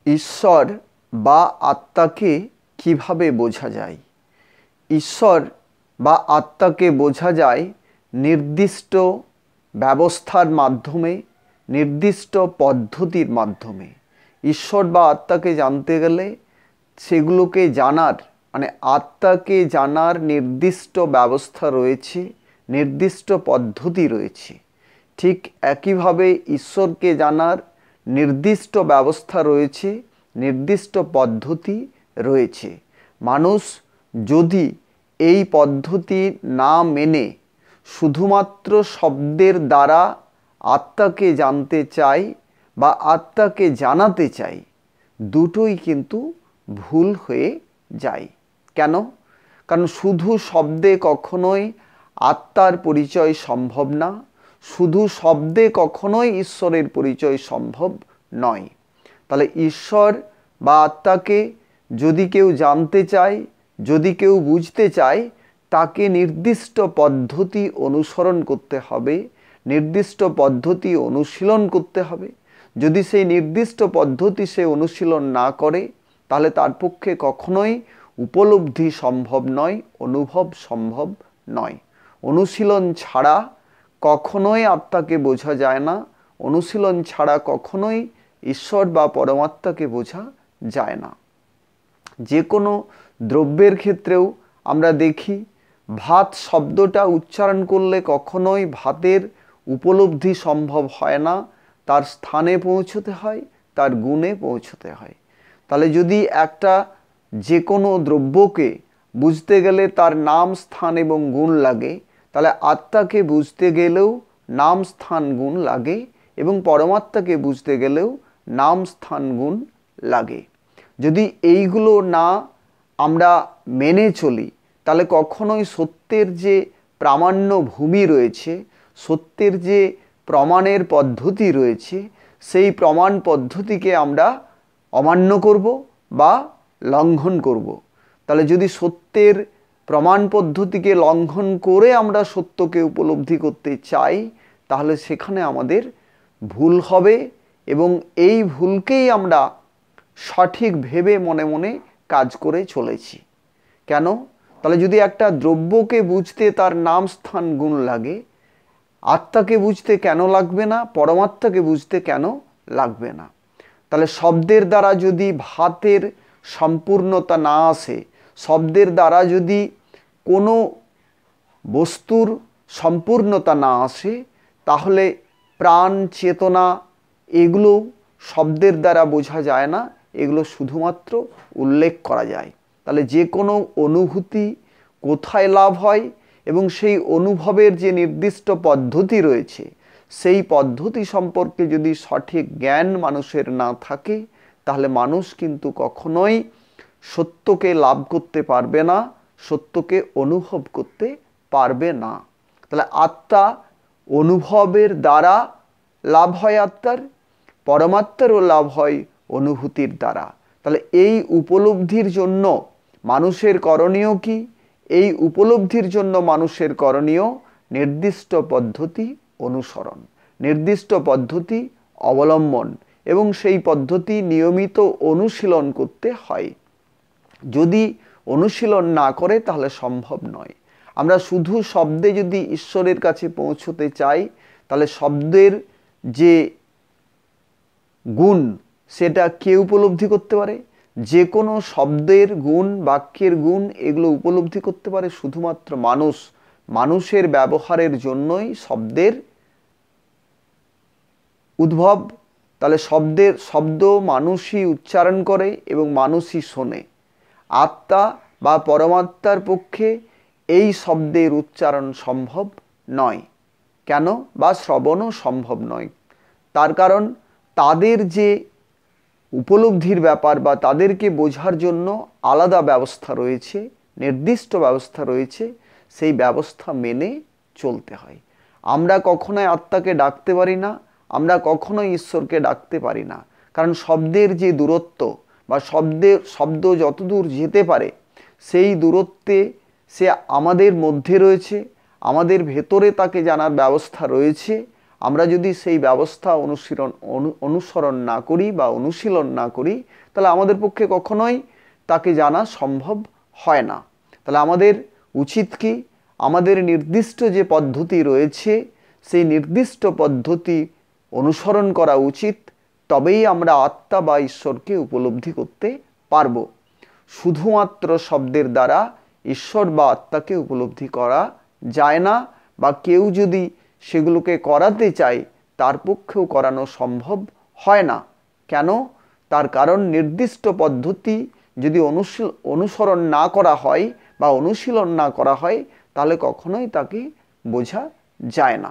ঈশ্বর বা আত্মাকে কিভাবে বোঝা যায়? ঈশ্বর বা আত্মাকে বোঝা যায় নির্দিষ্ট ব্যবস্থার মাধ্যমে, নির্দিষ্ট পদ্ধতির মাধ্যমে। ঈশ্বর বা আত্মাকে জানতে গেলে সেগুলোকে জানার আত্মাকে জানার নির্দিষ্ট ব্যবস্থা রয়েছে, নির্দিষ্ট পদ্ধতি রয়েছে। ঠিক একইভাবে ঈশ্বরকে জানার নির্দিষ্ট ব্যবস্থা রয়েছে, নির্দিষ্ট পদ্ধতি রয়েছে। মানুষ যদি এই পদ্ধতি না মেনে শুধুমাত্র শব্দের দ্বারা আত্মাকে জানতে চায় বা আত্মাকে জানাতে চায়, দুটোই কিন্তু ভুল হয়ে যায়। কেন? কারণ শুধু শব্দে কখনোই আত্মার পরিচয় সম্ভব না, শুধু শব্দে কখনোই ঈশ্বরের পরিচয় সম্ভব নয়। তাহলে ঈশ্বর বা আত্মাকে যদি কেউ জানতে চায়, যদি কেউ বুঝতে চায়, তাকে নির্দিষ্ট পদ্ধতি অনুসরণ করতে হবে, নির্দিষ্ট পদ্ধতি অনুশীলন করতে হবে। যদি সেই নির্দিষ্ট পদ্ধতি সে অনুশীলন না করে, তাহলে তার পক্ষে কখনোই উপলব্ধি সম্ভব নয়, অনুভব সম্ভব নয়। অনুশীলন ছাড়া কখনোই আত্মাকে বোঝা যায় না, অনুশীলন ছাড়া কখনোই ঈশ্বর বা পরমাত্মাকে বোঝা যায় না। যে কোনো দ্রব্যের ক্ষেত্রেও আমরা দেখি, ভাত শব্দটা উচ্চারণ করলে কখনোই ভাতের উপলব্ধি সম্ভব হয় না, তার স্থানে পৌঁছতে হয়, তার গুণে পৌঁছতে হয়। তাহলে যদি একটা যে কোনো দ্রব্যকে বুঝতে গেলে তার নাম, স্থান এবং গুণ লাগে, তাহলে আত্মাকে বুঝতে গেলেও নাম, স্থান, গুণ লাগে এবং পরমাত্মাকে বুঝতে গেলেও নাম, স্থান, গুণ লাগে। যদি এইগুলো না আমরা মেনে চলি, তাহলে কখনোই সত্যের যে প্রামাণ্য ভূমি রয়েছে, সত্যের যে প্রমাণের পদ্ধতি রয়েছে, সেই প্রমাণ পদ্ধতিকে আমরা অমান্য করব বা লঙ্ঘন করব। তাহলে যদি সত্যের প্রমাণ পদ্ধতিকে লঙ্ঘন করে আমরা সত্যকে উপলব্ধি করতে চাই, তাহলে সেখানে আমাদের ভুল হবে এবং এই ভুলকেই আমরা সঠিক ভেবে মনে মনে কাজ করে চলেছি। কেন? তাহলে যদি একটা দ্রব্যকে বুঝতে তার নাম, স্থান, গুণ লাগে, আত্মাকে বুঝতে কেন লাগবে না? পরমাত্মাকে বুঝতে কেন লাগবে না? তাহলে শব্দের দ্বারা যদি ভাতের সম্পূর্ণতা না আসে, শব্দের দ্বারা যদি কোনো বস্তুর সম্পূর্ণতা না আসে, তাহলে প্রাণ, চেতনা এগুলো শব্দের দ্বারা বোঝা যায় না, এগুলো শুধুমাত্র উল্লেখ করা যায়। তাহলে যে কোনো অনুভূতি কোথায় লাভ হয় এবং সেই অনুভবের যে নির্দিষ্ট পদ্ধতি রয়েছে, সেই পদ্ধতি সম্পর্কে যদি সঠিক জ্ঞান মানুষের না থাকে, তাহলে মানুষ কিন্তু কখনোই সত্যকে লাভ করতে পারবে না, সত্যকে অনুভব করতে পারবে না। তাহলে আত্মা অনুভবের দ্বারা লাভ হয় আত্মার, পরমাত্মারও লাভ হয় অনুভূতির দ্বারা। তাহলে এই উপলব্ধির জন্য মানুষের করণীয় কি? এই উপলব্ধির জন্য মানুষের করণীয় নির্দিষ্ট পদ্ধতি অনুসরণ, নির্দিষ্ট পদ্ধতি অবলম্বন এবং সেই পদ্ধতি নিয়মিত অনুশীলন করতে হয়। যদি অনুশীলন না করে তাহলে সম্ভব নয়। আমরা শুধু শব্দে যদি ঈশ্বরের কাছে পৌঁছতে চাই, তাহলে শব্দের যে গুণ সেটা কে উপলব্ধি করতে পারে? যে কোনো শব্দের গুণ, বাক্যের গুণ এগুলো উপলব্ধি করতে পারে শুধুমাত্র মানুষ। মানুষের ব্যবহারের জন্যই শব্দের উদ্ভব। তাহলে শব্দ মানুষই উচ্চারণ করে এবং মানুষই শোনে। আত্মা বা পরমাত্মার পক্ষে এই শব্দের উচ্চারণ সম্ভব নয়। কেন? বা শ্রবণও সম্ভব নয়। তার কারণ তাদের যে উপলব্ধির ব্যাপার বা তাদেরকে বোঝার জন্য আলাদা ব্যবস্থা রয়েছে, নির্দিষ্ট ব্যবস্থা রয়েছে, সেই ব্যবস্থা মেনে চলতে হয়। আমরা কখনোই আত্মাকে ডাকতে পারি না, আমরা কখনোই ঈশ্বরকে ডাকতে পারি না। কারণ শব্দের যে দূরত্ব বা শব্দ যতদূর যেতে পারে, সেই দূরত্বে সে আমাদের মধ্যে রয়েছে, আমাদের ভেতরে তাকে জানার ব্যবস্থা রয়েছে। আমরা যদি সেই ব্যবস্থা অনুসরণ না করি বা অনুশীলন না করি, তাহলে আমাদের পক্ষে কখনোই তাকে জানা সম্ভব হয় না। তাহলে আমাদের উচিত কি, আমাদের নির্দিষ্ট যে পদ্ধতি রয়েছে সেই নির্দিষ্ট পদ্ধতি অনুসরণ করা উচিত, তবেই আমরা আত্মা বা ঈশ্বরকে উপলব্ধি করতে পারব। শুধুমাত্র শব্দের দ্বারা ঈশ্বর বা আত্মাকে উপলব্ধি করা যায় না, বা কেউ যদি সেগুলোকে করাতে চায় তার পক্ষেও করানো সম্ভব হয় না। কেন? তার কারণ নির্দিষ্ট পদ্ধতি যদি অনুসরণ না করা হয় বা অনুশীলন না করা হয়, তাহলে কখনোই তাকে বোঝা যায় না।